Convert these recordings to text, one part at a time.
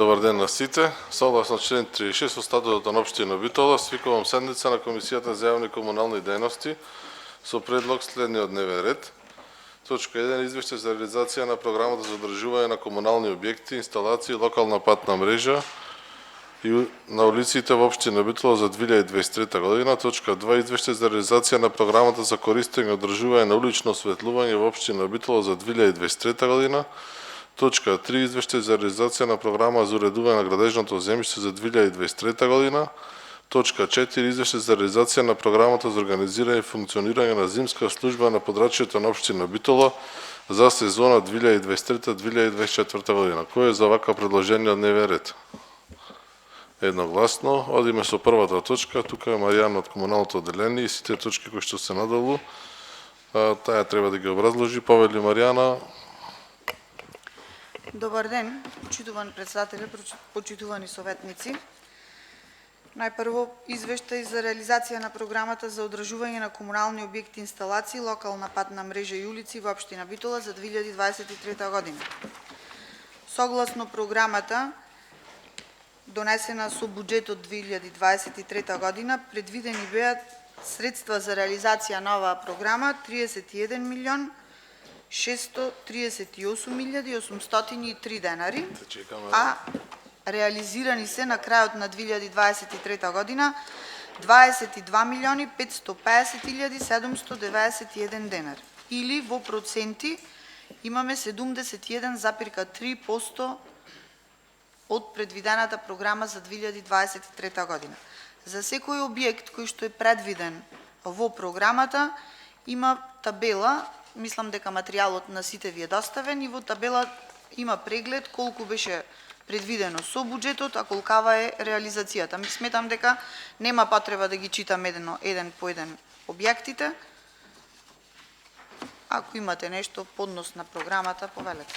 Добар ден на сите. Согласно член 36 од статутот на општина Битола, свикувам седница на Комисијата за јавни комунални дејности со предлог следниот дневен ред. Точка 1. Извештај за реализација на програмата за одржување на комунални објекти, инсталации, локална патна мрежа и на улиците во општина Битола за 2023 година. Точка 2. Извештај за реализација на програмата за користење и одржување на улично осветлување во општина Битола за 2023 година. Точка 3. Извештај за реализација на програма за уредување на градежното земјиште за 2023 година. Точка 4. Извештај за реализација на програмата за организирање и функционирање на зимска служба на подрачјето на општина Битола за сезона 2023-2024 година. Кој е за вака предложение од дневен ред? Едногласно. Одиме со првата точка. Тука е Маријана од комуналното одделение и сите точки кои што се надолу. Таа треба да ги образложи. Повели Маријана. Добар ден, почитувани председатели, почитувани советници. Најпрво, извештај за реализација на програмата за одржување на комунални објекти, инсталации, локална патна мрежа и улици во општина Битола за 2023 година. Согласно програмата, донесена со буџетот 2023 година, предвидени беа средства за реализација на оваа програма 31 милион 638.803 денари, а реализирани се на крајот на 2023 година 22 милиони 550.791 денари. Или во проценти имаме 71,3% од предвидената програма за 2023 година. За секој објект кој што е предвиден во програмата има табела. Мислам дека материјалот на сите ви е доставен и во табела има преглед колку беше предвидено со буџетот, а колкава е реализацијата. Сметам дека нема потреба да ги читам еден по еден објектите. Ако имате нешто поднос на програмата, повелете.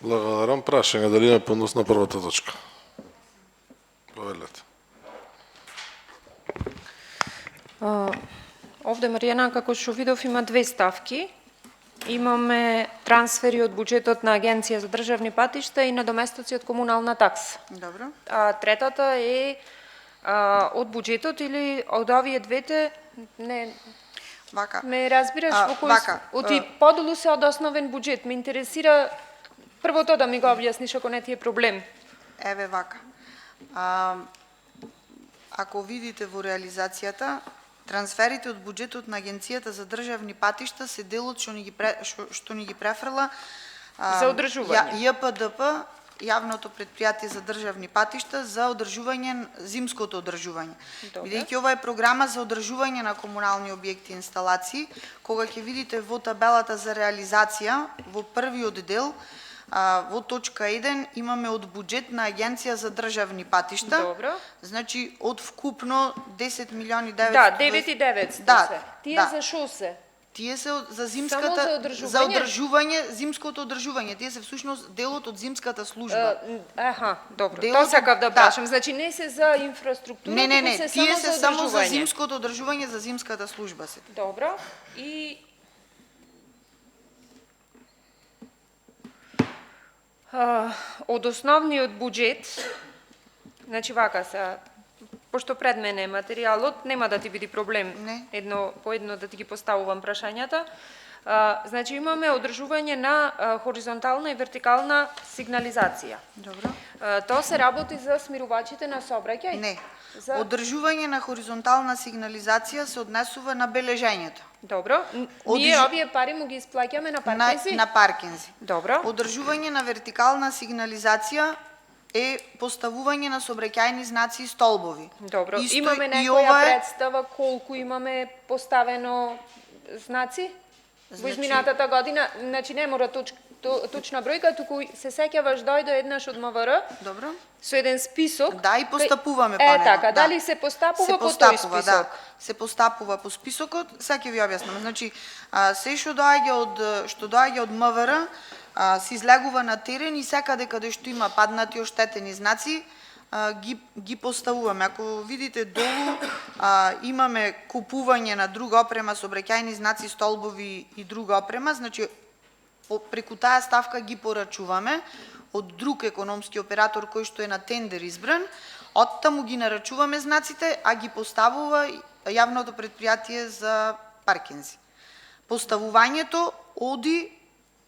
Благодарам. Прашање дали има поднос на првата точка. Повелете. Овде, Маријана, како што видов, има две ставки. Имаме трансфери од буџетот на Агенција за државни патишта и надоместоци од комунална такса. Добро. А третата е од буџетот или од овие двете, не... Вака. Ме разбираш во кој... Вака. Оти подолу се од основен буџет. Ме интересира првото да ми го објасниш ако не ти е проблем. Еве вака. Ако видите во реализацијата, трансферите од буџетот на Агенцијата за државни патишта се делот што ни ги префрла за одржување. ЈПДП, јавното претпријатие за државни патишта, за одржување, зимското одржување. Бидејќи ова е програма за одржување на комунални објекти и инсталации, кога ќе видите во табелата за реализација, во првиот дел, во точка 1 имаме од буџет на Агенција за државни патишта. Добро. Значи од вкупно 10 милиони 900. Да, 9.900 да, се. Тие да. за шо се? Тие се за зимската Само за одржување, зимското одржување. Тие се всушност делот од зимската служба. Аха, добро. Делот Тоа сакав да да. прашам. Значи не се за инфраструктура, Не, се тие се само за одржување. зимското одржување, за зимската служба се. Добро. И од основниот буџет, значи вака се, пошто пред мене е материјалот, нема да ти биде проблем Не. едно по едно да ти ги поставувам прашањата. Значи имаме одржување на хоризонтална и вертикална сигнализација. Добро. Тоа се работи за смирувачите на сообраќај? Не. За... Одржување на хоризонтална сигнализација се однесува на бележењето. Добро. Ние овие пари му ги исплаќаме на паркинзи? На паркинзи. Добро. Одржување на вертикална сигнализација е поставување на сообраќајни знаци и столбови. Добро. Исто Имаме и некоја ова е... представа колку имаме поставено знаци? Во изминатата година, значи не мора точна бројка, туку се сеќаваш дојде еднаш од МВР. Добро. Со еден список. Да, и постапуваме по него. него. Така, дали се постапува по тој список? Да, се постапува по списокот. Сега ќе ви објаснам. Значи, се што доаѓа од МВР, се излегува на терен и секаде каде што има паднати оштетени знаци, ги поставуваме. Ако видите долу, имаме купување на друга опрема, сообраќајни знаци, столбови и друга опрема, значи преку таа ставка ги порачуваме. од друг економски оператор кој што е на тендер избран, оттаму ги нарачуваме знаците, а ги поставува јавното предпријатие за паркинзи. Поставувањето оди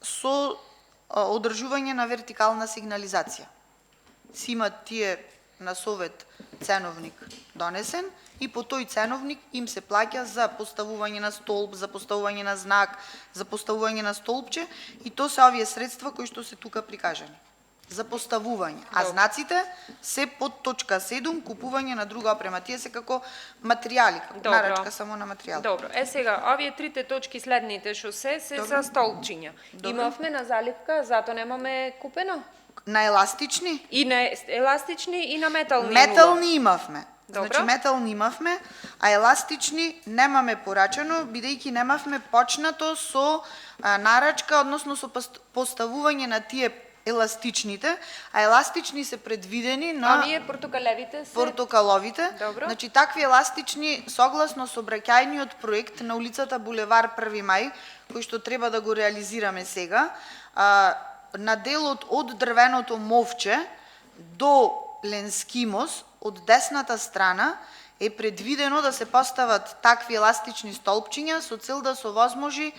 со одржување на вертикална сигнализација. Си имат тие на совет ценовник донесен и по тој ценовник им се плаќа за поставување на столб, за поставување на знак, за поставување на столбче и то се овие средства кои што се тука прикажани. За поставување. А знаците се под точка 7 купување на друга опрема. Тие се како материјали, како нарачка само на материјал. Добро. Сега, овие трите точки следните што се за столбчиња. Имавме на заливка, зато немаме купено? На еластични? И на еластични и на метални. Метални имавме. Добро. Значи метални имавме, а еластични немаме порачано, бидејќи немавме почнато со нарачка, односно со поставување на тие еластичните, а еластични се предвидени на Овие портокалевите се портокаловите. Добро. Значи такви еластични согласно сообраќајниот проект на улицата Булевар 1 мај, кој што треба да го реализираме сега, на делот од дрвеното мовче до Ленскимос од десната страна е предвидено да се постават такви еластични столбчиња со цел да се овозможи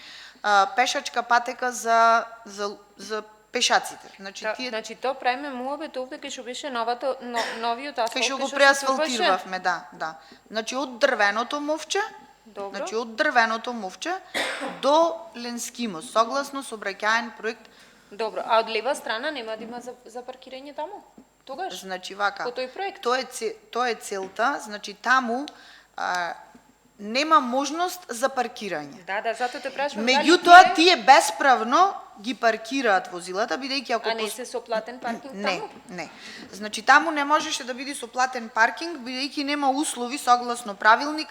пешачка патека за пешаците. Значи то правиме муабет овде кај што беше новиот асфалт. Кај што го преасфалтиравме, да. Значи од дрвеното мовче, Добро. од дрвеното мовче до Ленскимос, согласно сообраќаен проект. Добро, а од лева страна нема да има за паркирање таму? Тогаш? Значи вака. По тој проект? Тоа е целта, значи таму нема можност за паркирање. Да, зато те прашувам. Меѓутоа тие бесправно ги паркираат возилата, бидејќи ако А не се со платен паркинг таму? Не. Значи таму не можеше да биде со платен паркинг, бидејќи нема услови согласно правилник.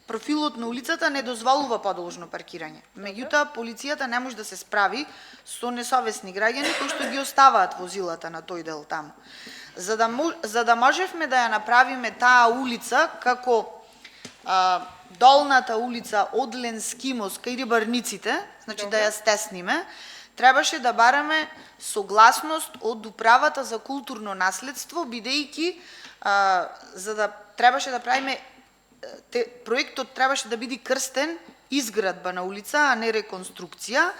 Профилот на улицата не дозволува подолжно паркирање. Меѓутоа, полицијата не може да се справи со несовесни граѓани кои што ги оставаат возилата на тој дел таму. За да можевме да ја направиме таа улица како долната улица од Ленскимос кај рибарниците, значи да ја стесниме, требаше да бараме согласност од управата за културно наследство, бидејќи требаше да правиме проектот требаше да биде крстен изградба на улица, а не реконструкција,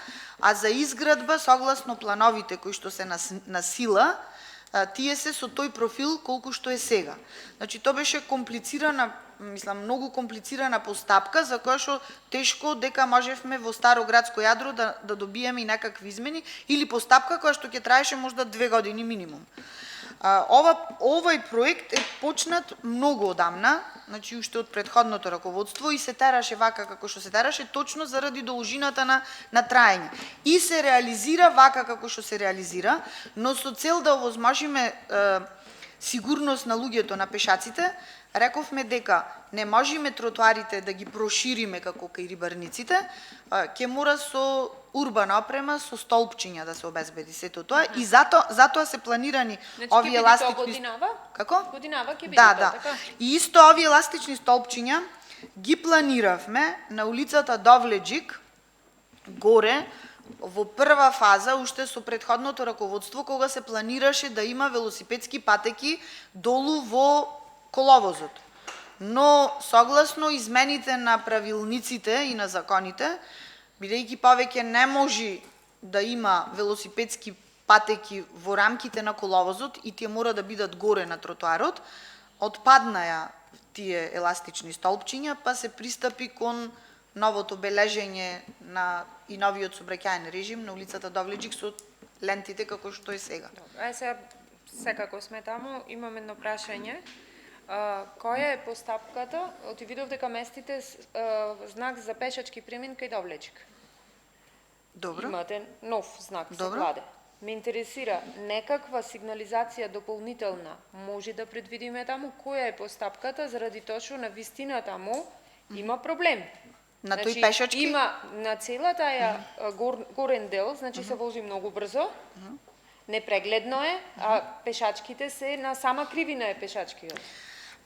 а за изградба согласно плановите кои што се на сила, тие се со тој профил колку што е сега. Значи тоа беше комплицирана, многу комплицирана постапка за која што тешко дека можевме во старо градско јадро да добиеме и некакви измени или постапка која што ќе траеше можда 2 години минимум. Овој проект е почнат многу одамна, значи уште од претходното раководство и се тераше вака како што се тераше точно заради должината на траење. И се реализира вака како што се реализира, но со цел да овозможиме сигурност на луѓето, на пешаците, рековме дека не можеме тротоарите да ги прошириме како кај рибарниците, ќе мора со урбана опрема, со столбчиња да се обезбеди сето тоа и затоа се планирани овие еластични. Годинава? Како? Годинава ќе биде Да. така. И исто овие еластични столбчиња ги планиравме на улицата Довледжик горе во прва фаза уште со претходното раководство кога се планираше да има велосипедски патеки долу во коловозот. Но согласно измените на правилниците и на законите, бидејќи повеќе не може да има велосипедски патеки во рамките на коловозот и тие мора да бидат горе на тротоарот, отпаднаја тие еластични столбчиња, па се пристапи кон новото бележење и новиот сообраќаен режим на улицата Довледжик со лентите како што е сега. Сега, секако сме таму, имам едно прашање. Која е постапката? Оти видов дека местите знак за пешачки премин кај Довледжик. Добро. Имате нов знак за Добро. кладе. Ме интересира некаква сигнализација дополнителна може да предвидиме таму? Која е постапката заради тоа што на вистина таму има проблем? На тој пешачки? Има на целата горен дел, значи се вози многу брзо. Непрегледно е, а пешачките се на сама кривина е пешачкиот.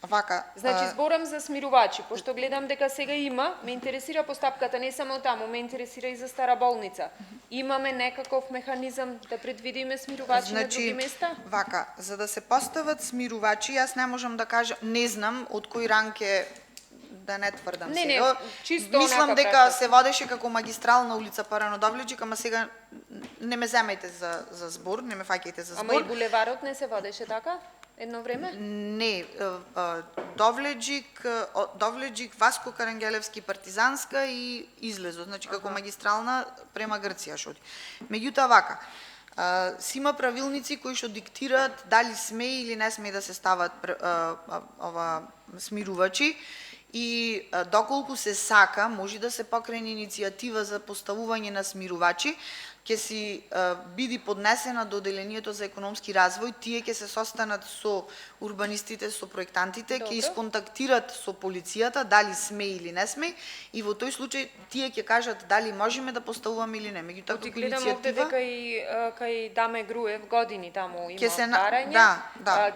Вака, Значи зборам за смирувачи, пошто гледам дека сега има, ме интересира постапката не само таму, ме интересира и за Стара болница. Имаме некаков механизам да предвидиме смирувачи на други места? Вака, за да се постават смирувачи, јас не можам да кажам, не знам од кој ранг е, да не тврдам Не, сега. чисто Мислам онака дека прашам. се водеше како магистрална улица Парано Довледжик, ама сега не ме земајте за збор, не ме фаќајте за збор. Ама и булеварот не се водеше така? Едно време? Не, Довледжик, Васко Карангелевски, Партизанска и излезо, значи како магистрална према Грција шоди. Меѓутоа вака, си има правилници кои што диктираат дали сме или не сме да се стават смирувачи и доколку се сака, може да се покрене иницијатива за поставување на смирувачи, ќе си биде поднесена до Оделението за економски развој, тие ќе се состанат со урбанистите, со проектантите, ќе исконтактират со полицијата дали сме или не сме и во тој случај тие ќе кажат дали можеме да поставуваме или не. Меѓутоа како Гледам овде иницијатива дека и кај Даме Груев години таму има Ќе се отварање. да.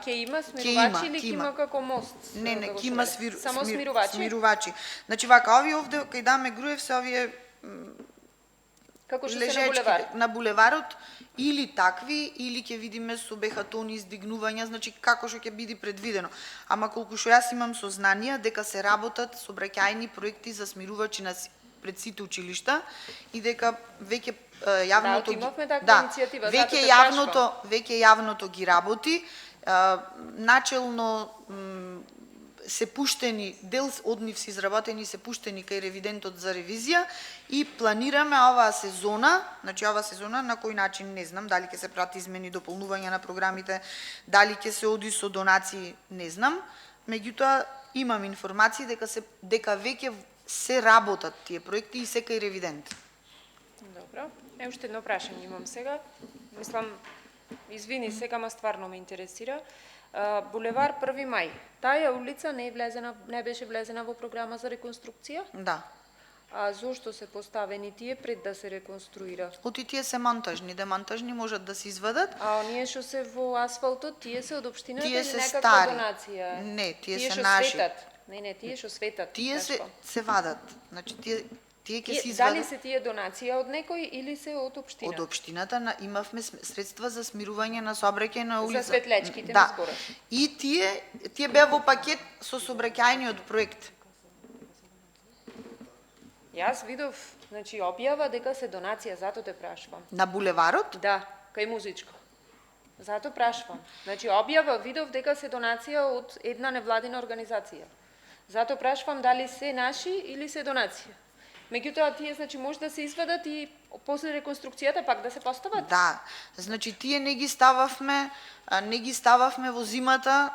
Ќе има смирувачи или ќе ќе има како мост? Не, како ќе има што веле? Само смирувачи? смирувачи. Значи вака, овие овде кај Даме Груев се овие Како што се на лежечки булевар? на булеварот или такви, или ќе видиме со бехатони издигнувања, значи како што ќе биде предвидено. Ама колку што јас имам сознанија дека се работат сообраќајни проекти за смирувачи пред сите училишта и дека веќе јавното имавме таква иницијатива, затоа те веќе јавното ги работи. Начелно се пуштени, дел од нив се изработени, се пуштени кај ревидентот за ревизија и планираме оваа сезона, значи оваа сезона на кој начин не знам, дали ќе се прати измени, дополнување на програмите, дали ќе се оди со донации, не знам, меѓутоа имам информации дека веќе се работат тие проекти и секај ревидент. Добро. Уште едно прашање имам сега. Мислам, извини сега, ма стварно ме интересира. Булевар 1 мај. Таа улица не беше влезена во програма за реконструкција? Да. А зошто се поставени тие пред да се реконструира? Оти тие се монтажни, демонтажни можат да се извадат. А оние што се во асфалтот, тие се од општината Тие или се некаква стари. донација? Не, тие се што наши. Светат. Не, тие што светат. Тие се вадат. Значи тие ќе се Дали извадат. се тие донација од некој или се од општина? Од општината имавме средства за смирување на сообраќај на улица. За светлечките да. ми збораш. И тие беа во пакет со сообраќајниот проект. Јас видов, значи објава дека се донација, затоа те прашувам. На булеварот? Да, кај Музичко. Затоа прашувам. Значи објава видов дека се донација од една невладина организација. Затоа прашувам дали се наши или се донација. Меѓутоа тие значи може да се извадат и после реконструкцијата пак да се постават? Да. Значи тие не ги стававме во зимата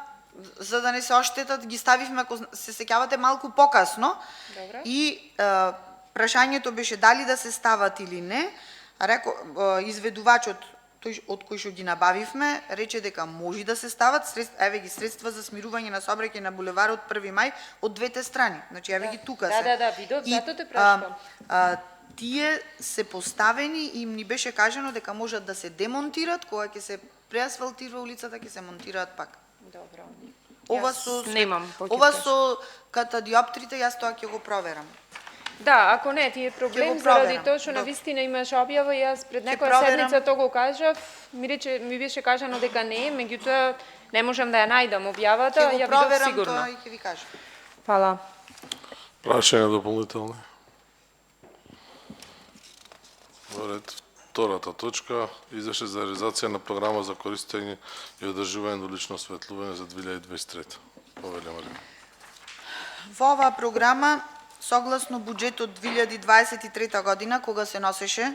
за да не се оштетат, ги ставивме, ако се сеќавате, малку покасно. Добре. И прашањето беше дали да се стават или не. Изведувачот тој од кој што ги набавивме, рече дека може да се стават, еве ги средства за смирување на сообраќај на булеварот 1 мај од двете страни. Значи еве ги тука се. Да, видов, затоа те прашувам. Тие се поставени и им ни беше кажано дека можат да се демонтират, кога ќе се преасфалтира улицата, ќе се монтираат пак. Добро. Ова со катадиоптрите, јас тоа ќе го проверам. Да, ако не ти е проблем, заради тоа што навистина имаш објава, јас пред некоја седница тоа го кажав, ми беше кажано дека не, меѓутоа не можам да ја најдам објавата, ја видов сигурно. Тоа и ќе ви кажам. Фала. Прашање дополнителни. Во ред, втората точка, извештај за реализација на програма за користење и одржување на улично осветлување за 2023. Повеле Марија. Во оваа програма согласно буџетот 2023 година, кога се носеше,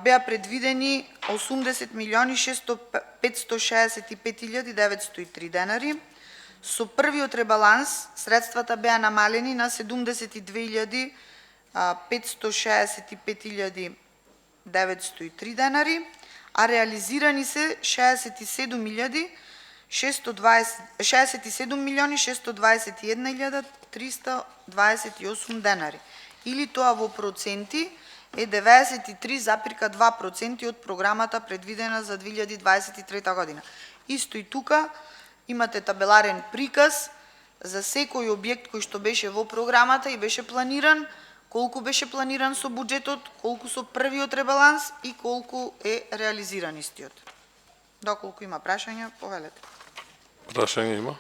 беа предвидени 80.565.903 денари. Со првиот ребаланс средствата беа намалени на 72.565.903 денари, а реализирани се 67.621.328 денари. Или тоа во проценти е 93,2% од програмата предвидена за 2023 година. Исто и тука имате табеларен приказ за секој објект кој што беше во програмата и беше планиран, колку беше планиран со буџетот, колку со првиот ребаланс и колку е реализиран истиот. Доколку има прашања, повелете. Прашање има?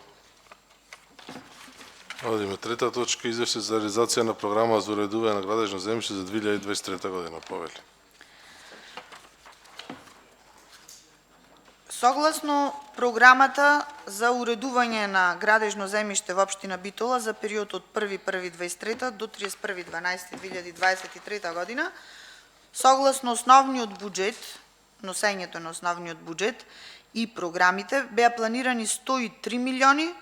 Одиме трета точка, извештај за реализација на програма за уредување на градежно земјиште за 2023 година. Повели. Согласно програмата за уредување на градежно земјиште во општина Битола за период од 1.1.23 до 31.12.2023 година, согласно основниот буџет, носењето на основниот буџет и програмите, беа планирани 103 милиони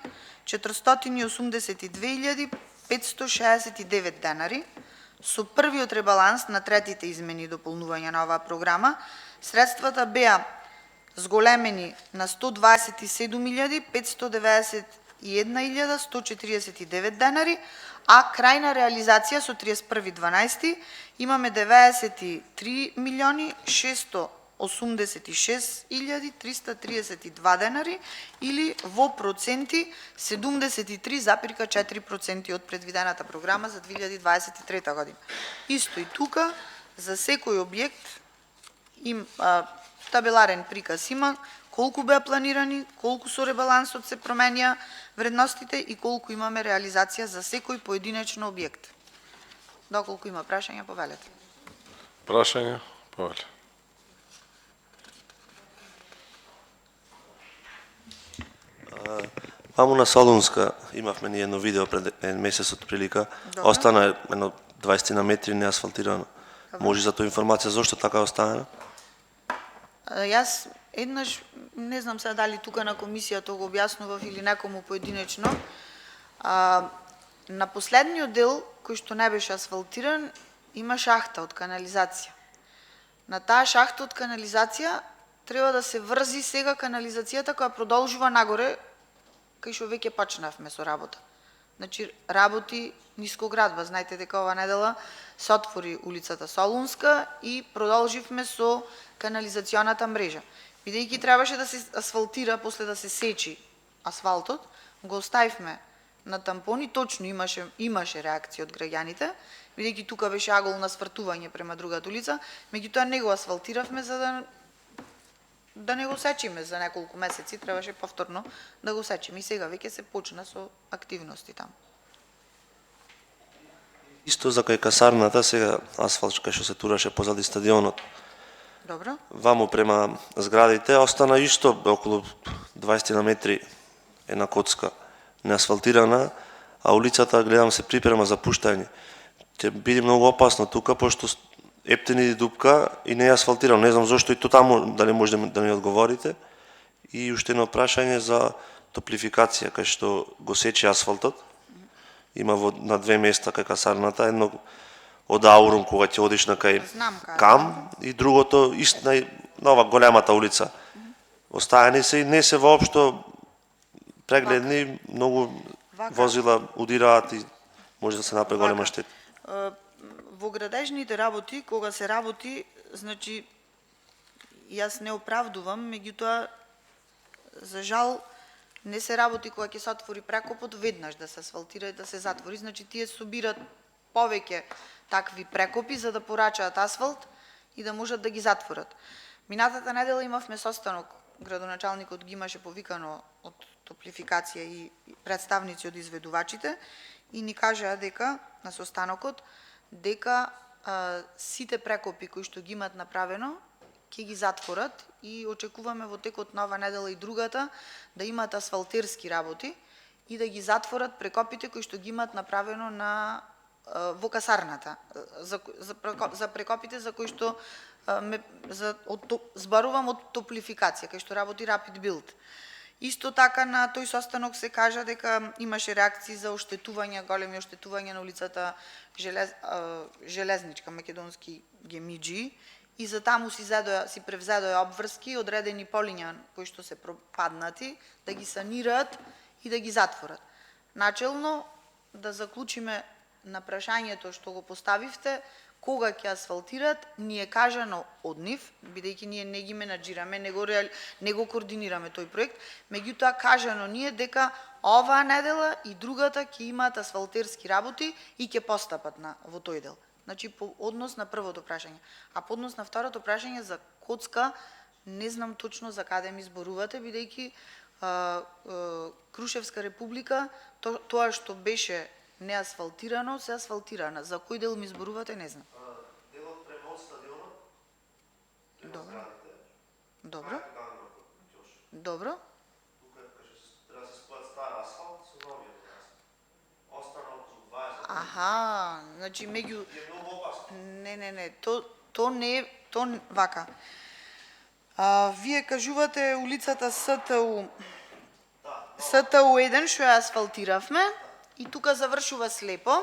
482.569 денари. Со првиот ребаланс на третите измени и дополнувања на оваа програма, средствата беа зголемени на 127.591.149 денари, а крајна реализација со 31.12 имаме 93.686.332 денари или во проценти 73,4% од предвидената програма за 2023 година. Исто и тука за секој објект табеларен приказ има колку беа планирани, колку со ребалансот се променија вредностите и колку имаме реализација за секој поединечно објект. Доколку има прашања, повелете. Прашање? Повели. Ваму на Солунска имавме ние едно видео пред еден месец од прилика. Добро. Остана едно 20 на метри неасфалтирано. Може за тоа информација зошто така остана? Јас еднаш, не знам сега дали тука на комисијата го објаснував или некому поединечно, на последниот дел, кој што не беше асфалтиран, има шахта од канализација. На таа шахта од канализација треба да се врзи сега канализацијата која продолжува нагоре, кај што веќе почнавме со работа. Значи, работи нискоградба. Знаете дека ова недела се отвори улицата Солунска и продолживме со канализационата мрежа. Бидејќи требаше да се асфалтира после да се сечи асфалтот, го оставивме на тампони, точно имаше реакција од граѓаните, бидејќи тука беше агол на свртување према другата улица, меѓутоа не го асфалтиравме за да не го сечиме за неколку месеци, требаше повторно да го сечиме. И сега веќе се почна со активности таму. Исто за кај касарната, сега асфалт кај што се тураше позади стадионот. Добро. Ваму према зградите остана исто околу 20 на метри една коцка неасфалтирана, а улицата гледам се припрема за пуштање. Ќе биде многу опасно тука, пошто ептени дупка и не е асфалтирано. Не знам зошто и то таму, дали може да ми одговорите. И уште едно прашање за топлификација, кај што го сече асфалтот. Има на две места кај касарната, едно од Аурум кога ќе одиш на кај Кам и другото истина на ова големата улица. Остаени се и не се воопшто прегледни, многу возила удираат и може да се направи голема штета. Во градежните работи, кога се работи, значи, јас не оправдувам, меѓутоа, за жал, не се работи кога ќе се отвори прекопот, веднаш да се асфалтира и да се затвори. Значи, тие собират повеќе такви прекопи за да порачаат асфалт и да можат да ги затворат. Минатата недела имавме состанок, градоначалникот ги имаше повикано од топлификација и представници од изведувачите и ни кажаа дека на состанокот дека сите прекопи кои што ги имат направено ќе ги затворат и очекуваме во текот на ова недела и другата да имат асфалтерски работи и да ги затворат прекопите кои што ги имат направено на во касарната за прекопите за кои што збарувам од топлификација кај што работи Rapid Build. Исто така на тој состанок се кажа дека имаше реакции за оштетување, големи оштетувања на улицата Железничка, македонски Гемиджи, и за таму си превзедоа обврски одредени полиња кои што се пропаднати, да ги санираат и да ги затворат. Начелно, да заклучиме на прашањето што го поставивте, кога ќе асфалтираат, ни е кажано од нив, бидејќи ние не ги менаџираме, не го координираме тој проект, меѓутоа кажано ни е дека оваа недела и другата ќе имаат асфалтерски работи и ќе постапат во тој дел. Значи, по однос на првото прашање. А по однос на второто прашање за коцка, не знам точно за каде ми зборувате, бидејќи Крушевска република, тоа што беше неасфалтирано, се асфалтирано. За кој дел ми зборувате, не знам. Делот према од стадионот. Добро. Добро. Добро. Тука треба да се спојат стар асфалт со новиот асфалт. Остана околу 20. Аха, значи меѓу Е многу опасно. не, то не е, то вака. Вие кажувате улицата СТУ 1 што ја асфалтиравме и тука завршува слепо.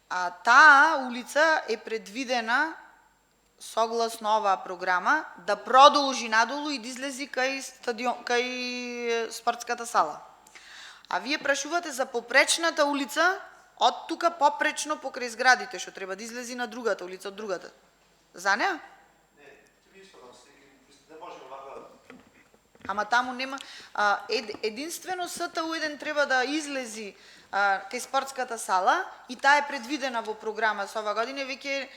А таа улица е предвидена согласно оваа програма да продолжи надолу и да излези кај спортската сала. А вие прашувате за попречната улица, од тука попречно покрај зградите, што треба да излези на другата улица, од другата. За неа? Ама таму нема единствено СТУ1 треба да излези кај спортската сала и таа е предвидена во програма со ова година, веќе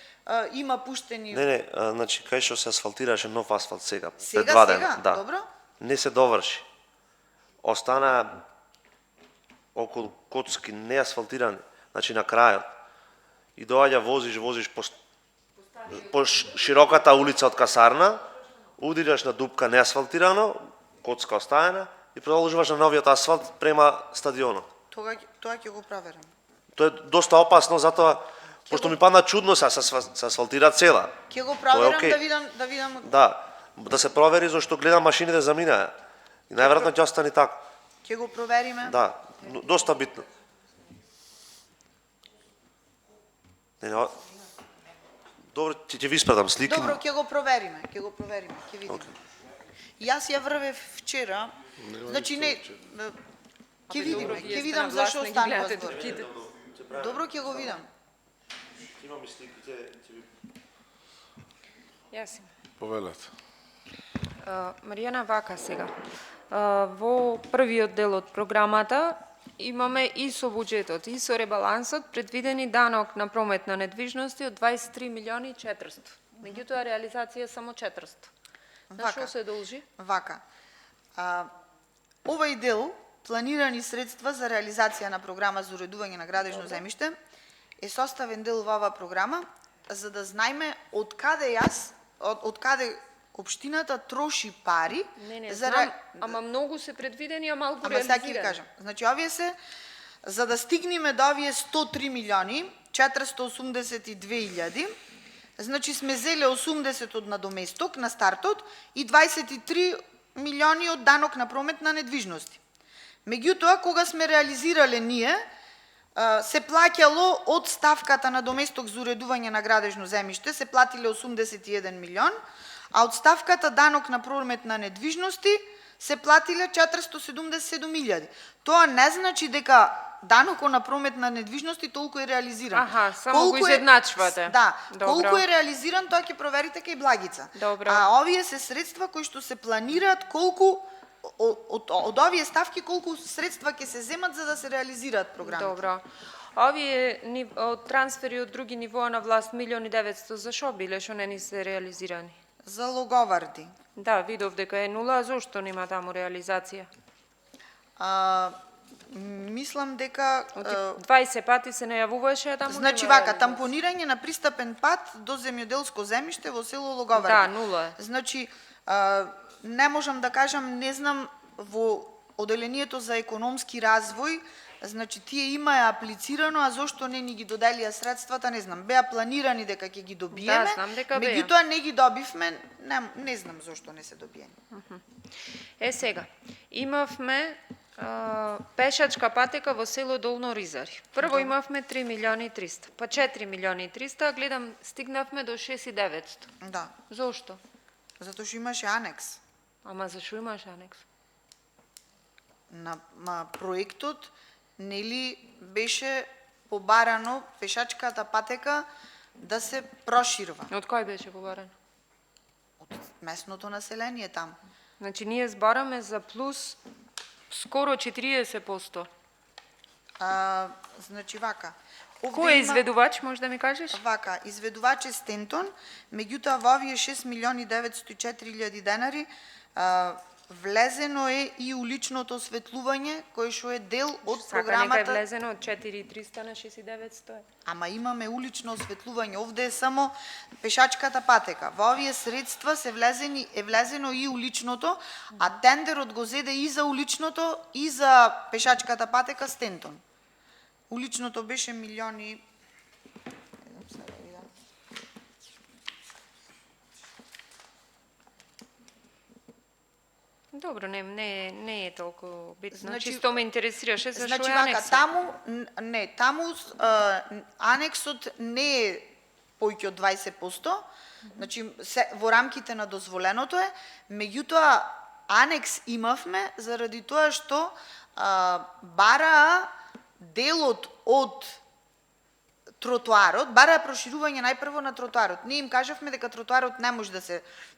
има пуштени. Не, значи кај што се асфалтираше нов асфалт сега, Сега, пред 2 дена, сега, да. добро. Не се доврши. Остана околу коцки неасфалтирани, значи на крајот. И доаѓа возиш по широката улица од касарна, удираш на дупка неасфалтирано, коцка оставена и продолжуваш на новиот асфалт према стадионот. Тоа ќе го проверам. Тоа е доста опасно, затоа пошто ми падна чудно се асфалтира цела. Ќе го проверам окей. да видам. Да се провери зашто гледам машините заминаа. И најверојатно ќе остане така. Ќе го провериме. Да, доста битно. Добро, ќе ви испратам слики. Добро, ќе го провериме, ќе видиме. Јас ја врвев вчера, значи не, ќе видам зашо останува збор. Добро, ќе го видам. Имам и слики, ќе ви... Јас имам. Повелете. Маријана, вака сега. Во првиот дел од програмата имаме и со буџетот, и со ребалансот предвидени данок на промет на недвижности од 23 милиони 400. Меѓутоа реализација е само 400. На што се должи? Вака. Овој дел, планирани средства за реализација на програма за уредување на градежно земјиште, е составен дел во оваа програма, за да знаеме од каде општината троши пари. Не знам, ама многу се предвидени, а малку реализирани. Ама сега ќе ви кажам. Значи, овие се, за да стигнеме до овие 103 милиони, 482 илјади, значи сме зеле 80 од надоместок на стартот и 23 милиони од данок на промет на недвижности. Меѓутоа, кога сме реализирале ние, се плаќало од ставката на доместок за уредување на градежно земјиште, се платиле 81 милион, а од ставката данок на промет на недвижности се платиле 477 илјади. Тоа не значи дека данокот на промет на недвижности толку е реализиран. Аха, само го изедначвате. Да, Добро. колку е реализиран, тоа ќе проверите кај Благица. Добро. А овие се средства кои што се планираат, колку од овие ставки колку средства ќе се земат за да се реализираат програмите. Добро. Овие од трансфери од други нивоа на власт 1.900.000 за шо биле што не ни се реализирани? За логоварди. Да, видов дека е нула, а зошто нема таму реализација? Мислам дека 20 пати се најавуваше, а таму значи нема вака, реализација. тампонирање на пристапен пат до земјоделско земјиште во село Логоварди. Да, нула е. Значи, не можам да кажам, не знам во оделението за економски развој, значи тие имаа аплицирано, а зошто не ни ги доделија средствата, не знам. Беа планирани дека ќе ги добиеме, Да, знам дека беа. меѓутоа не ги добивме, не знам зошто не се добиени. Е сега, имавме пешачка патека во село Долно Ризари. Прво имавме 3 милиони 300, па 4 милиони 300, а гледам стигнавме до 6.900. Да, Зошто? затоа што имаше анекс. Ама зашо имаш анекс? На проектот, нели беше побарано пешачката патека да се проширва Од кој беше побарано? од местното население таму. Значи ние збораме за плюс скоро 40%. Значи вака. Кој е изведувач, може да ми кажеш? Вака, изведувач е Стентон, меѓутоа во овие 6 милиони 904 илјади денари влезено е и уличното осветлување, кој што е дел од Сака нека е програмата. влезено од 4300 на 6900. Ама имаме улично осветлување, овде е само пешачката патека. Во овие средства е влезено и уличното, а тендерот го зеде и за уличното и за пешачката патека Стентон. Уличното беше милиони... Добро, не е толку битно. Значи- Чисто ме интересираше зашто Значи е вака, анексот. таму анексот не е поиќе од 20%, значи во рамките на дозволеното е, меѓутоа анекс имавме заради тоа што бараа делот од тротоарот, бараа проширување најпрво на тротоарот. Ние им кажавме дека тротоарот не може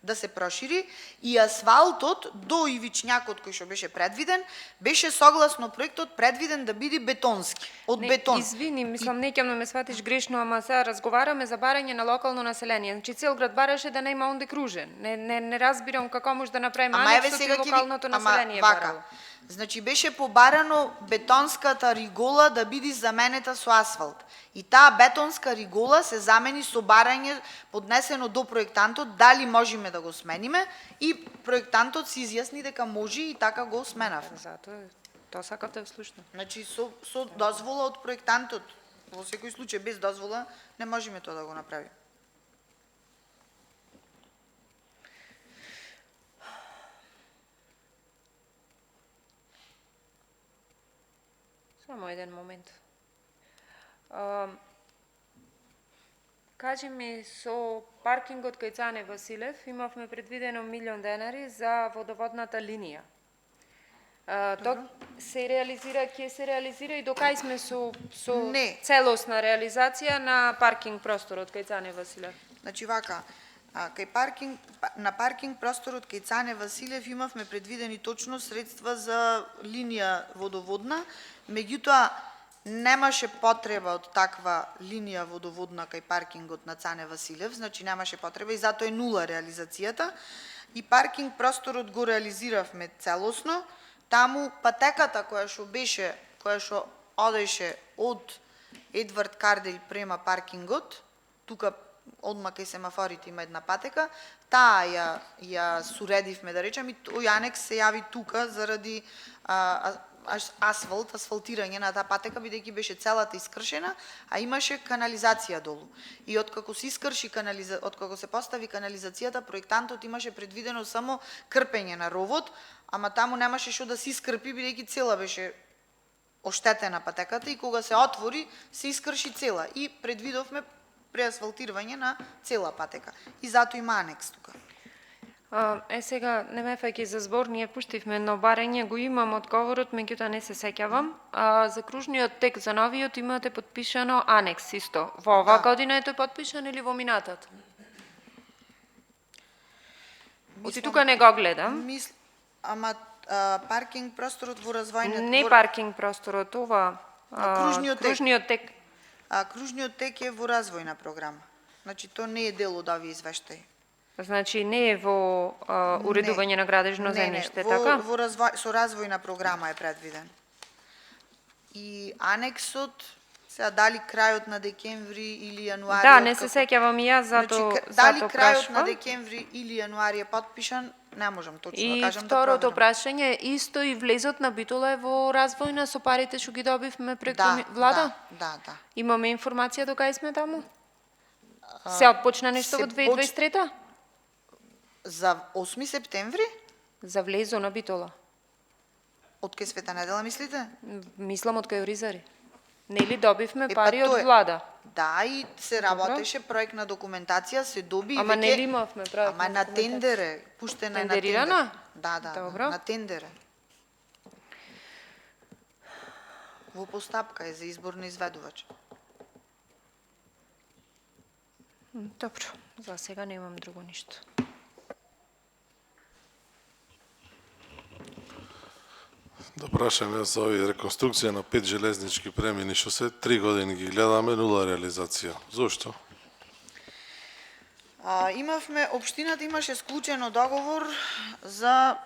да се прошири и асфалтот до ивичњакот кој што беше предвиден, беше согласно проектот предвиден да биде бетонски, од бетон. Извини, мислам, не ќе ме сватиш грешно, ама сега разговараме за барање на локално население. Значи цел град бараше да нема онде кружен. Не разбирам како може да направиме анексот и локалното население барало. Значи беше побарано бетонската ригола да биде заменета со асфалт. И таа бетонска ригола се замени со барање поднесено до проектантот дали можеме да го смениме и проектантот се изјасни дека може и така го сменавме. Затоа тоа сакав да слушнам. Значи со дозвола од проектантот. Во секој случај без дозвола не можеме тоа да го направиме. Само еден момент. Кажи ми, со паркингот кај Цане Василев имавме предвидено 1.000.000 денари за водоводната линија. Тоа се реализира, ќе се реализира и докај сме со Не. целосна реализација на паркинг просторот кај Цане Василев? Значи вака, на паркинг просторот кај Цане Василев имавме предвидени точно средства за линија водоводна, меѓутоа немаше потреба од таква линија водоводна кај паркингот на Цане Василев, значи немаше потреба и затоа е нула реализацијата. И паркинг просторот го реализиравме целосно. Таму патеката која што одеше од Едвард Карделј према паркингот, тука одма кај семафорите има една патека, таа ја суредивме, да речем, и тој анекс се јави тука заради асфалтирање на таа патека, бидејќи беше целата искршена, а имаше канализација долу. И откако се постави канализацијата, проектантот имаше предвидено само крпење на ровот, ама таму немаше што да се искрпи, бидејќи цела беше оштетена патеката и кога се отвори, се искрши цела. И предвидовме преасфалтирање на цела патека. И затоа има анекс тука. Сега, не ме фаќи за збор, ние пуштивме едно барање, го имам одговорот, меѓутоа не се сеќавам. За кружниот тек за новиот имате подпишано анекс исто. Во оваа година е тој подпишан или во минатата? Оти тука не го гледам. Ама паркинг просторот во развојната... Не паркинг просторот, ова... Кружниот тек. Кружниот тек е во развојна програма. Значи, тоа не е дел од овие извештаи. Значи, не е во уредување на градежно земјиште, така? Со развојна програма е предвиден. И анексот, сега дали крајот на декември или јануари... Да, не се сеќавам и јас, зато дали крајот на прашувам. декември или јануари е подпишан, не можам точно да И кажам. второто да проверам. прашање, исто и влезот на Битола е во развојна со парите што ги добивме преку влада? Да. Имаме информација до кај сме таму? Се отпочна нешто во 2023-та? За 8 септември? За влезо на Битола. Од кај Света Недела, мислите? Мислам од кај Оризари. Нели добивме Па пари од тоа е. влада? Да, и се работеше проектна документација, се доби... Ама нели имавме проектна Ама на документација? тендере, пуштена е на тендер. Тендерирана? Да, Добро. на тендере. Во постапка е за избор на изведувач. Добро, за сега немам друго ништо. Да прашаме за овие реконструкција на 5 железнички премини, што се 3 години ги гледаме, нула реализација. Зошто? Општината имаше склучено договор за,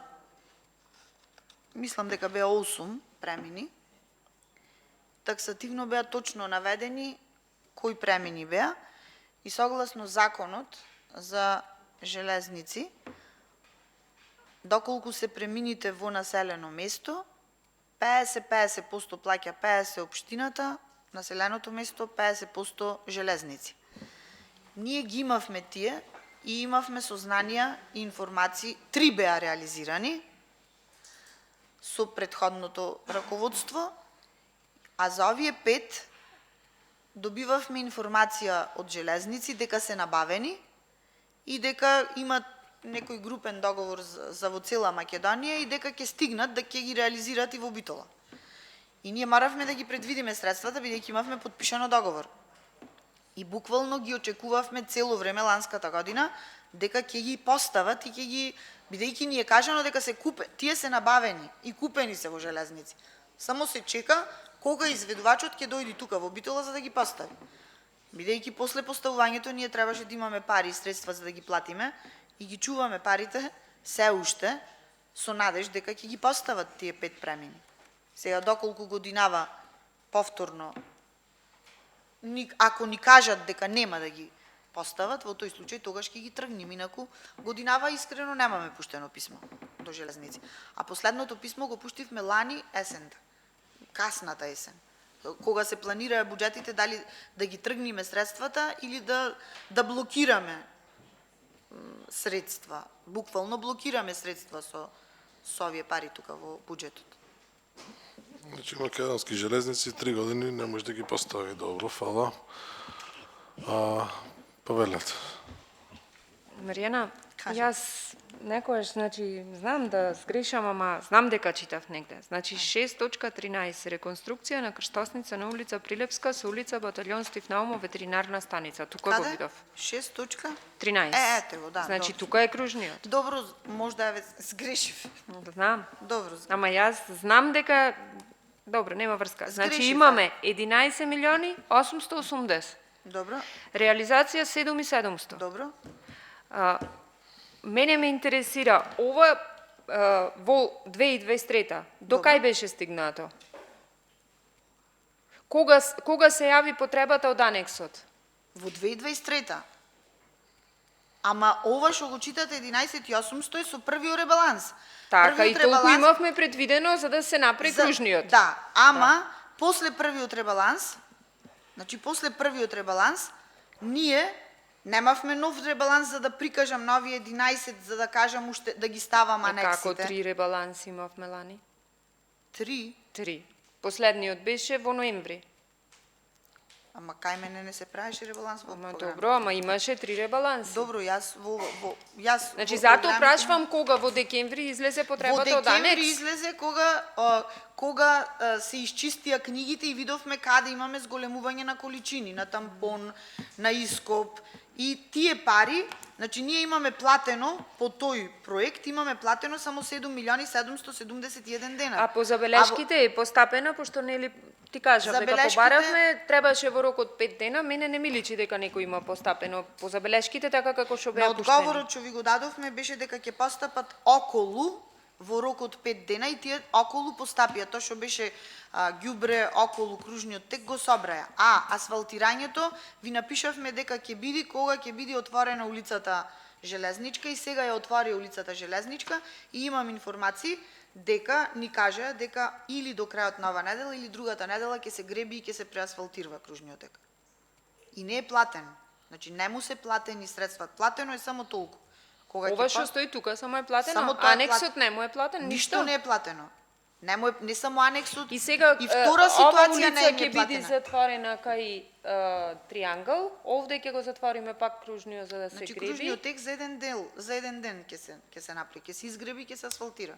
мислам дека беа 8 премини. Таксативно беа точно наведени кои премини беа и согласно законот за железници, доколку се премините во населено место, 50% плаќа 50 општината, населеното место 50% железници. Ние ги имавме тие и имавме сознанија и информации, 3 беа реализирани со претходното раководство, а за овие 5 добивавме информација од железници дека се набавени и дека имат некој групен договор за во цела Македонија и дека ќе стигнат да ќе ги реализираат и во Битола. И ние моравме да ги предвидиме средствата, бидејќи имавме подпишано договор. И буквално ги очекувавме цело време ланската година дека ќе ги постават и ќе ги, бидејќи ни е кажано дека тие се набавени и купени се во железници. Само се чека кога изведувачот ќе дојде тука во Битола за да ги постави. Бидејќи после поставувањето ние требаше да имаме пари и средства за да ги платиме и ги чуваме парите се уште со надеж дека ќе ги постават тие 5 премини. Сега доколку годинава повторно, ако ни кажат дека нема да ги постават, во тој случај тогаш ќе ги тргнем, инаку годинава искрено немаме пуштено писмо до железници. А последното писмо го пуштивме лани есента, касната есен, кога се планираа буџетите, дали да ги тргнеме средствата или да блокираме средства. Буквално блокираме средства со овие пари тука во буџетот. Значи македонски железници 3 години не може да ги постави. Добро, фала. Повелете. Маријана, Кажи. јас некојаш, значи, знам да сгрешам, ама знам дека читав негде. Значи, 6.13. Реконструкција на крстосница на улица Прилепска со улица Батальон Стив Наумов, ветеринарна станица. Тука го видов. 6.13. 13. Ете го, да. Значи, добро. тука е кружниот. Добро, можда ја сгрешив. Знам. Добро. Ама јас знам дека... Добро, нема врска. Значи, Сгрешив, имаме 11 милиони 880. Добро. Реализација 7.700. Добро. Мене ме интересира, ова во 2023 до кај беше стигнато? Кога се јави потребата од анексот? Во 2023. Ама ова што го читате 11.800 е со првиот ребаланс. Така, и Првиот толку ребаланс- имавме предвидено за да се направи кружниот. Да, ама после првиот ребаланс, значи после првиот ребаланс, ние немавме нов ребаланс за да прикажам нови 11, за да кажам уште да ги ставам Како анексите. 3 ребаланси имавме лани? 3? 3. Последниот беше во ноември. Ама кај мене не се правеше ребаланс во Ама програма. добро, ама имаше 3 ребаланси. Добро, јас Значи, во затоа програмите- прашвам кога во декември излезе Во потребата од декември анекс. излезе кога се исчистија книгите и видовме каде имаме зголемување на количини, на тампон, на ископ и тие пари, значи ние имаме платено по тој проект, имаме платено само 7 милиони 771 дена. А по забелешките е постапена, пошто нели ти кажав дека Забелешките- побаравме, требаше во рок од 5 дена, мене не ми личи дека некој има постапено по забелешките така како што На беа пуштени. одговорот што ви го дадовме беше дека ќе постапат околу во рок од 5 дена и тие околу постапија. Тоа што беше ѓубре околу кружниот тек го собраја. А асфалтирањето ви напишавме дека ќе биде кога ќе биде отворена улицата Железничка и сега ја отвори улицата Железничка и имам информации дека ни кажа дека или до крајот на ова недела или другата недела ќе се греби и ќе се преасфалтира кружниот тек. И не е платен. Значи не му се платени средства. Платено е само толку. Кога Ова ќе што стои тука само е платено, Само тоа е анексот не му е платен, Ништо не е платено. Не само анексот. И сега и втора ова ситуација улица не е ќе биде платена. затворена кај Триангл, овде ќе го затвориме пак кружниот за да се Значи греби. кружниот тек за еден ден ќе се направи, ќе се изгреби, ќе се асфалтира.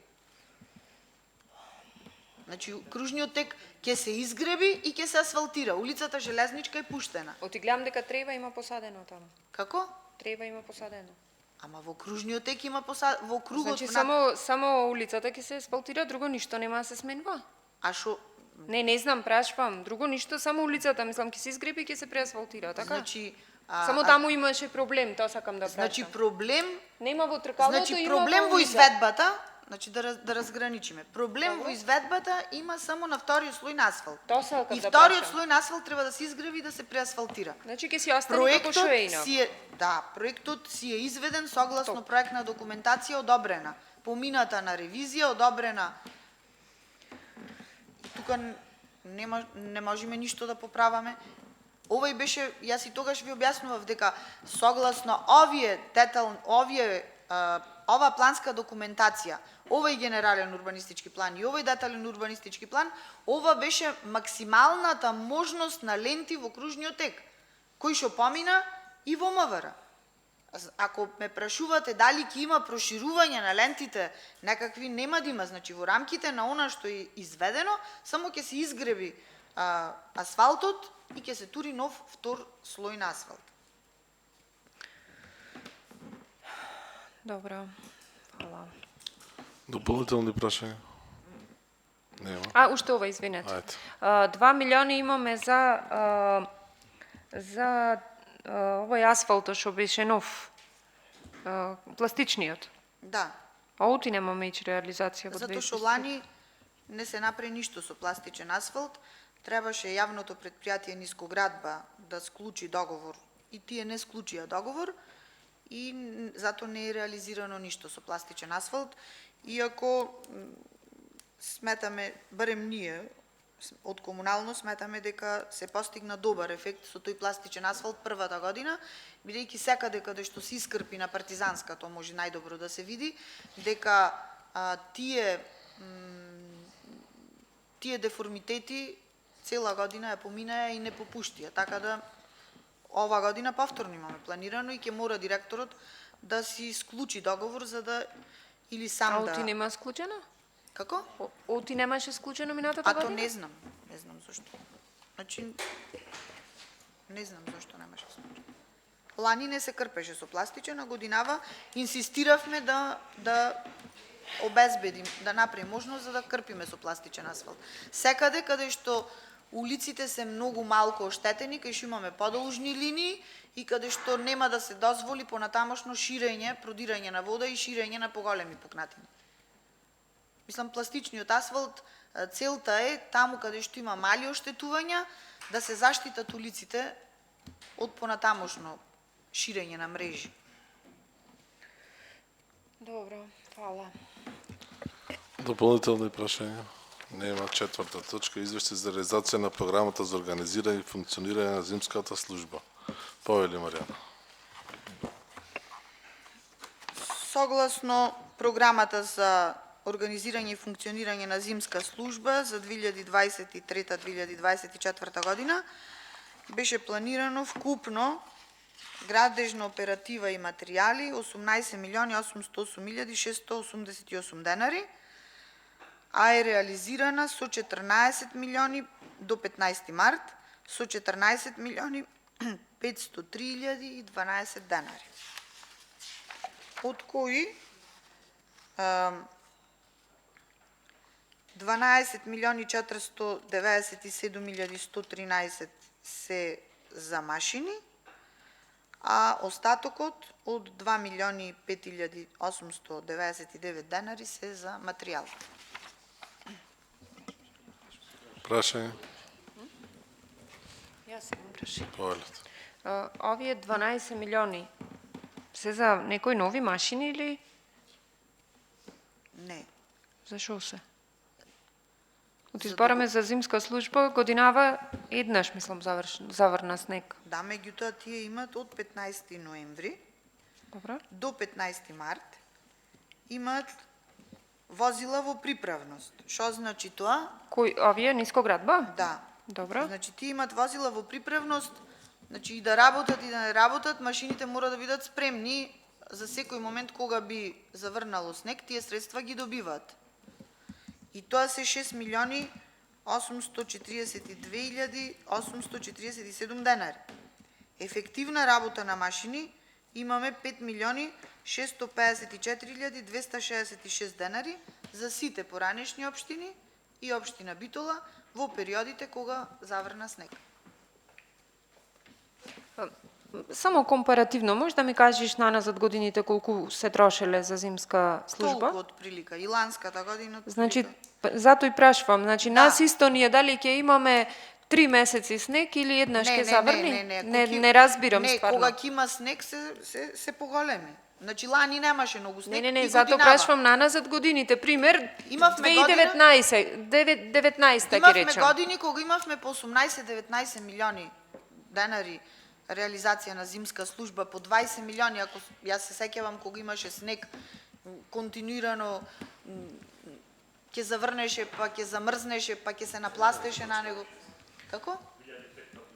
Значи кружниот тек ќе се изгреби и ќе се асфалтира. Улицата Железничка е пуштена. Оти гледам дека трева има посадено таму. Како? Трева има посадено. Ама во кружниот тек има во кругот. Значи само улицата ќе се асфалтира, друго ништо нема да се сменува. А шо? Не знам, прашувам. Друго ништо, само улицата, мислам, ќе се изгреби и ќе се преасфалтира, така? Значи Само таму имаше проблем, тоа сакам да прашам. Значи проблем, Нема во тркалото, значи има проблем во улицата. изведбата, значи да разграничиме. Проблем во изведбата има само на вториот слој на асфалт. Тоа сакам И да вториот прашам. слој на асфалт треба да се изгреби и да се преасфалтира. Значи ќе си остане како што е инак. Проектот си е изведен согласно проектна документација одобрена, помината на ревизија, одобрена. И тука не можеме ништо да поправаме. Овој беше, јас и тогаш ви објаснував дека согласно ова планска документација, овој генерален урбанистички план и овој детален урбанистички план, ова беше максималната можност на ленти во кружниот тек, кој што помина и во МВР. Ако ме прашувате дали ќе има проширување на лентите, некакви нема да има, значи во рамките на она што е изведено, само ќе се изгреби асфалтот и ќе се тури нов втор слој на асфалт. Добро. Фала. Дополнителни прашања? Нема. Уште ова, извинете. Ајде. 2 милиони имаме за овој асфалтот што беше нов. Пластичниот. Да, Оути немаме ич реализација во 2016. затоа што лани не се направи ништо со пластичен асфалт, требаше јавното предпријатие Нискоградба да склучи договор и тие не склучија договор и затоа не е реализирано ништо со пластичен асфалт, иако сметаме, барем ние од комунално сметаме дека се постигна добар ефект со тој пластичен асфалт првата година, бидејќи секаде каде што се искрпи на Партизанска, тоа може најдобро да се види, дека тие деформитети цела година ја поминаа и не попуштија, така да ова година повторно имаме планирано и ќе мора директорот да си склучи договор за да или сам да... Оути нема склучено? Како? Оути немаше склучено минатата година? Не знам зошто. Значи, не знам зошто немаше склучено. Лани не се крпеше со пластичен, а годинава инсистиравме да обезбедим, да направим можност за да крпиме со пластичен асфалт. Секаде каде што улиците се многу малку оштетени, кај што имаме подолжни линии и каде што нема да се дозволи понатамошно ширење, продирање на вода и ширење на поголеми пукнатини. Мислам, пластичниот асфалт, целта е таму каде што има мали оштетувања, да се заштитат улиците од понатамошно ширење на мрежи. Добро, фала. Дополнителни прашања? Нема. Четврта точка. Извештај за реализација на програмата за организирање и функционирање на зимската служба. Повели, Маријана. Согласно програмата за организирање и функционирање на зимска служба за 2023-2024 година беше планирано вкупно градежна оператива и материјали 18.808.688 денари, а е реализирана со 14 милиони до 15 март со 14.503.012 денари. Од кои 12.497.113 се за машини, а остатокот од 2.500.899 денари се за материјал. Прашање? Јас имам прашање. Повелете. Овие 12 милиони се за некои нови машини или Не. зашо се? Од избораме за зимска служба годинава еднаш, мислам, заврна снег. Да, меѓутоа тие имат од 15 ноември Добро? до 15 март имат возила во приправност. Што значи тоа? Овие Нискоградба? Да. Добро. Значи тие имат возила во приправност, значи и да работат и да не работат, машините мора да бидат спремни за секој момент кога би заврнало снег, тие средства ги добиваат. И тоа се 6 милиони 842.847 денари. Ефективна работа на машини имаме 5 милиони 654.266 денари за сите поранешни општини и општина Битола во периодите кога заврна снег. Само компаративно, можеш да ми кажеш наназад годините колку се трошеле за зимска служба? Толку од прилика. И ланската година од Значи, прилика. затоа и прашувам. Значи, Да. нас исто ние дали ќе имаме 3 месеци снег или еднаш ќе заврни? Не разбирам стварно. Кога ќе има снег се поголеми. Значи лани немаше многу снег. Не, затоа прашувам наназад годините. Пример, Имавме 2019 ќе Имавме речем. години кога имавме по 18-19 милиони денари реализација на зимска служба, по 20 милиони, ако јас се сеќавам кога имаше снег континуирано, ќе заврнеше, па ќе замрзнеше, па ќе се напластеше на него. Како?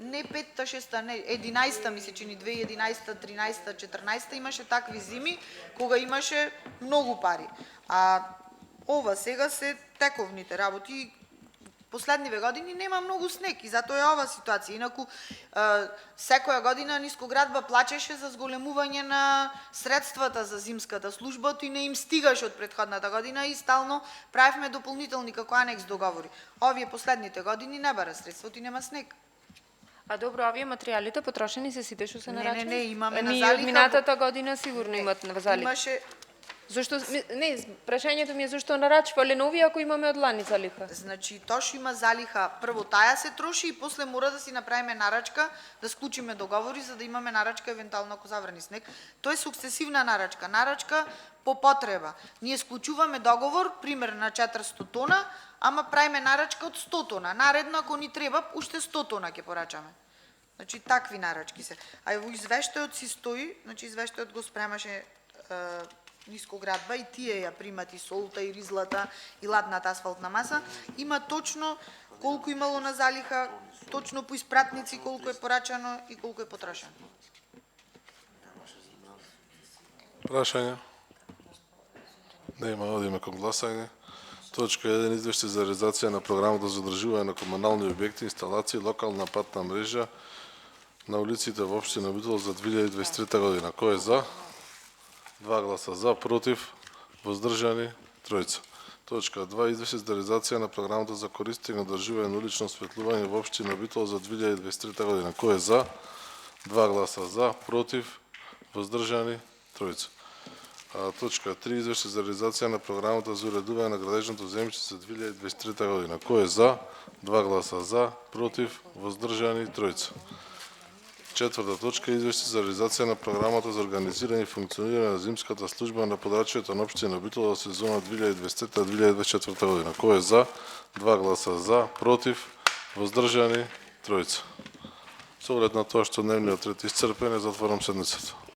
Не 5-та, 6-та, не, 11-та ми се чини, 2011-та, 13-та, 14-та имаше такви зими кога имаше многу пари. А ова сега се тековните работи. Последниве години нема многу снег и затоа е ова ситуација. Инаку секоја година Нискоградба плачеше за зголемување на средствата за зимската служба, и не им стигаше од претходната година и стално правевме дополнителни како анекс договори. Овие последните години не бара средства, и нема снег. А добро, овие материјалите потрошени се сите што се нарачени? Не, имаме на Ами, залиха. од минатата година сигурно имат на залиха. Имаше Зошто не, прашањето ми е зошто нарачвале нови ако имаме од лани залиха? Значи, тоа што има залиха, прво таја се троши и после мора да си направиме нарачка, да склучиме договори за да имаме нарачка евентуално ако заврни снег. Тоа е сукцесивна нарачка, нарачка по потреба. Ние склучуваме договор, пример на 400 тона, ама правиме нарачка од 100 тона. Наредно ако ни треба, уште 100 тона ќе порачаме. Значи, такви нарачки се. А во извештајот си стои, значи извештајот го спремаше Нискоградба и тие ја примат и солта и ризлата и ладната асфалтна маса, има точно колку имало на залиха, точно по испратници колку е порачано и колку е потрошено. Прашања? Нема, одиме кон гласање. Точка 1. Извештај за реализација на програмата за одржување на комунални објекти, инсталации, локална патна мрежа на улиците во општина Битола за 2023 година. Кој е за? 2 гласа за, против, воздржани, 3. Точка 2. Извештај за реализација на програмата за користење и одржување на улично осветлување во општина Битола за 2023 година. Кој е за? 2 гласа за, против, воздржани, 3. Точка 3. Извештај за реализација на програмата за уредување на градежното земјиште за 2023 година. Кој е за? 2 гласа за, против, воздржани, 3. Четврта точка. Извештај за реализација на програмата за организирање и функционирање на зимската служба на подрачјето на општина Битола за сезона 2023-2024 година. Кој е за? 2 гласа за, против, воздржани, 3. Со оглед на тоа што дневниот ред исцрпен, затворам седницата.